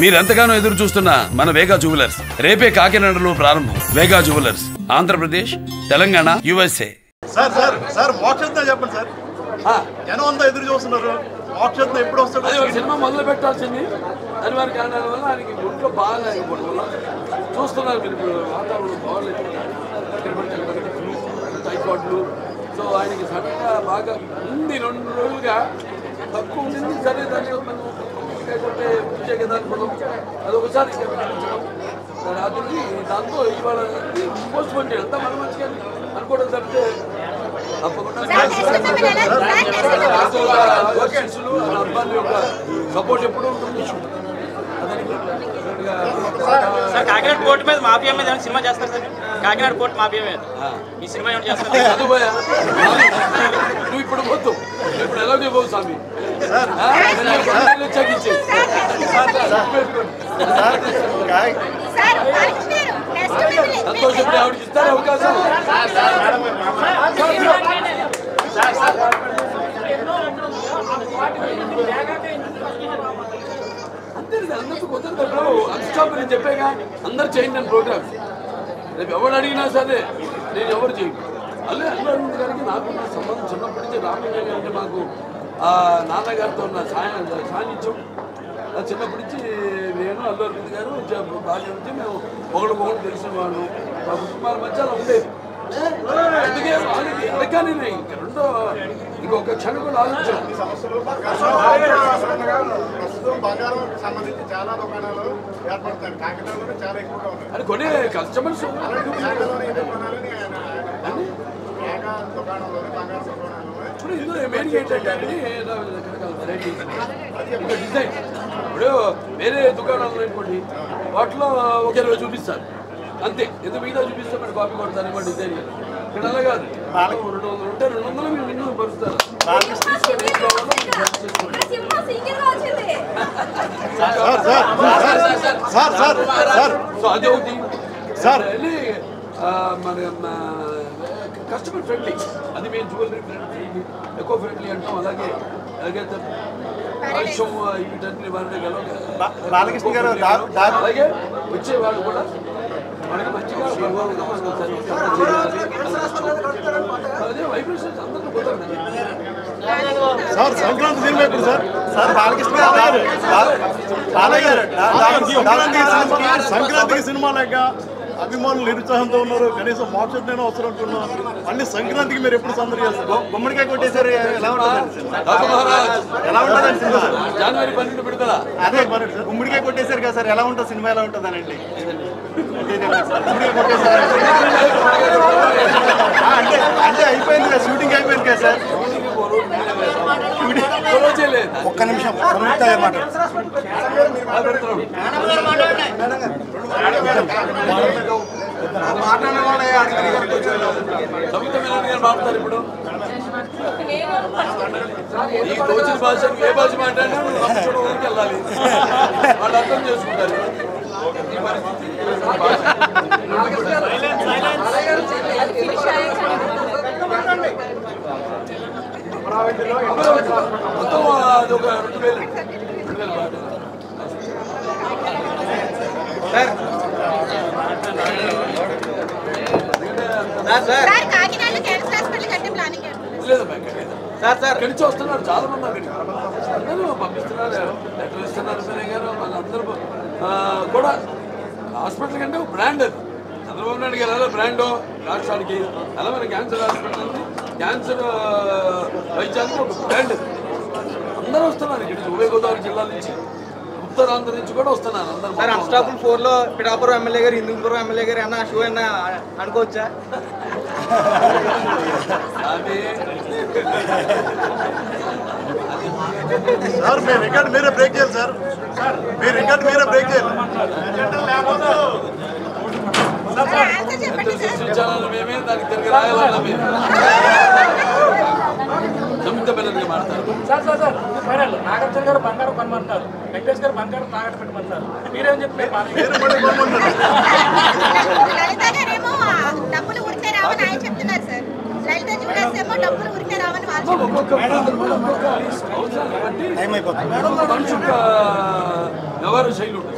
మీరెంతగానో ఎదురు చూస్తున్న మన వేగా జ్యువెలర్స్ రేపే కాకినాడలో ప్రారంభం. Vega jewellers, Andhra Pradesh, Telangana, USA. Sir sir sir మోక్షత్న చెప్పండి సార్. జనం అంతా ఎదురు చూస్తున్నారు. మోక్షత్న ఎప్పుడు వస్తాడు? సినిమా మొదలు పెట్టాల్సింది అనివార్య కారణాల వల్ల ఆయనకి ఒంట్లో బాగా చూస్తున్నారు. మీరు ఇప్పుడు వాతావరణం బాగోలేదు, టైఫాయిడ్లు. సో ఆయనకి సడన్గా బాగా ఉంది. 2 రోజులుగా తక్కువ ఉండింది. సరే దాన్ని లేకపోతే దానికోసం అది ఒకసారి రాత్రి దాంతో ఇవాళ పోస్ట్ పోన్ చేయాలి. అంతా మన మంచిగా అనుకోవడం తప్పితే తప్పకుండా అబ్బాయి యొక్క సపోర్ట్ ఎప్పుడు ఉంటుంది. సార్ కాకినాడ కోర్టు మీద మాఫియా మీద సినిమా చేస్తారు సార్. కాకినాడ కోర్టు మాఫియా మీద ఈ సినిమా ఏమైనా చేస్తారు? నువ్వు ఇప్పుడు పోతావు, ఇప్పుడు ఎలాగే పోవు స్వామి. సంతోషం ఆవిడకి ఇస్తారు అవకాశం. అంతే అందరికీ కుదరదు. అన్స్టాప్ నేను చెప్పాగా, అందరు చేయండి అని ప్రోగ్రామ్స్. రేపు ఎవరు అడిగినా సరే నేను ఎవరు చేయను. అల్లు అరవింద్ గారికి నాకు నా సంబంధం చిన్నప్పటి నుంచి. రామయ్య గారు అంటే మాకు నాన్నగారితో ఉన్న సాన్నిధ్యం చిన్నప్పటి నుంచి. నేను అల్లు అరవింద్ గారు బాగా నుంచి మేము ఒకళ్ళు తెలిసిన వాళ్ళు మా కుటుంబాల మధ్య అలా ఉండేది. అందుకే వాళ్ళకి అడగానే ఇంకా రెండో ఇంకొక క్షణం కూడా ఆలోచించాను. అది కొనే కస్టమర్స్ ఇప్పుడు ఇందులో మెయిన్ ఏంటంటే వెరైటీ ఇంకా డిజైన్. ఇప్పుడు వేరే దుకాణాలు అనుకోండి, వాటిలో ఒక 20 చూపిస్తారు అంతే. ఎందుకు మిగతా చూపిస్తే మరి కాపీ కొడతారు ఇవ్వ డిజైన్. ఇక్కడ అలా కాదు, 200 ఉంటే 200 మీరు మినిమం పరుస్తారు. సో అదే అవుతుంది సార్. వెళ్ళి మన కస్టమర్ ఫ్రెండ్లీ, అది మేము జ్యువెలరీ ఫ్రెండ్లీ, ఎకో ఫ్రెండ్లీ అంటాం. అలాగే ఎలాగైతే కాలుష్యం వీటన్ని బాలకృష్ణ గారు అలాగే వచ్చేవాళ్ళు కూడా మనకి మంచిగా అదే వైబ్రేషన్స్ అందరికీ కుదరదు. సార్ సంక్రాంతి సినిమా ఎప్పుడు సార్? సార్ బాలకృష్ణ గారు సంక్రాంతికి సినిమా లేక అభిమానులు నిరుత్సాహంతో ఉన్నారు. కనీసం మోక్షజ్ఞానం అవసరం అంటున్నారు. మళ్ళీ సంక్రాంతికి మీరు ఎప్పుడు సందడి చేస్తారు? గుమ్మడికాయ కొట్టేసారు. ఎలా ఉంటుంది జనవరి 12 విడుదల. అదే గుమ్మడికాయ కొట్టేశారు కదా సార్, ఎలా ఉంటుంది సినిమా? ఎలా ఉంటుంది అనండి. గుమ్మడికాయ కొట్టేశారు అంటే అయిపోయింది కదా, షూటింగ్ అయిపోయింది కదా సార్. ఒక్క నిమిషం మాట. మాట్లాడతారు ఇప్పుడు. నీకు తోచిన భాష ఏ భాష మాట్లాడినా ఊరికి వెళ్ళాలి, వాళ్ళు అర్థం చేసుకుంటారు. ఈ పరిస్థితి మొత్తం అది ఒక 2000 పాట. ఇక్కడి నుంచి వస్తున్నారు చాలా మంది. అక్కడికి అందరూ పంపిస్తున్నారు, లెటర్ ఇస్తున్నారు. గారు వాళ్ళందరూ కూడా హాస్పిటల్ కంటే బ్రాండ్. అది చంద్రబాబు నాయుడు గారు ఎలా బ్రాండ్ రాష్ట్రానికి, అలా మన క్యాన్సర్ హాస్పిటల్ ఉంది. క్యాన్సర్ వైద్యానికి ఒక బ్రాండ్. అందరూ వస్తున్నారు ఇక్కడికి. ఉభయ గోదావరి జిల్లాల నుంచి, ఉత్తరాంధ్ర నుంచి కూడా వస్తున్నారు అందరూ. సార్ అన్స్టాపుల్ 4లో పిఠాపురం ఎమ్మెల్యే గారు, హిందూపురం ఎమ్మెల్యే గారు ఏమన్నా షో అయినా అనుకోవచ్చా? సార్ మీ రికార్డ్ మీరే బ్రేక్ చేయాలి సార్. మీ రికార్డ్ మీరే బ్రేక్ చేయాలి. మేమే దానికి తిరిగి రాయాలన్నా మేము నమ్మిత పిల్లలకి మాట్లాడతారు. సార్ నాగార్జున గారు బంగారం కొనమంటారు, వెంకటేష్ గారు బంగారం తాగట పెట్టమంటారు. మీరేం చెప్పారు? డబ్బులు ఉడితే రావని ఆయన చెప్తున్నారు సార్. లలిత చూడేసేమో డబ్బులు ఉరికే రావని వాళ్ళు ఒక్కొక్క అవసరాన్ని బట్టి మనిషి యొక్క వ్యవహార శైలి ఉంటుంది.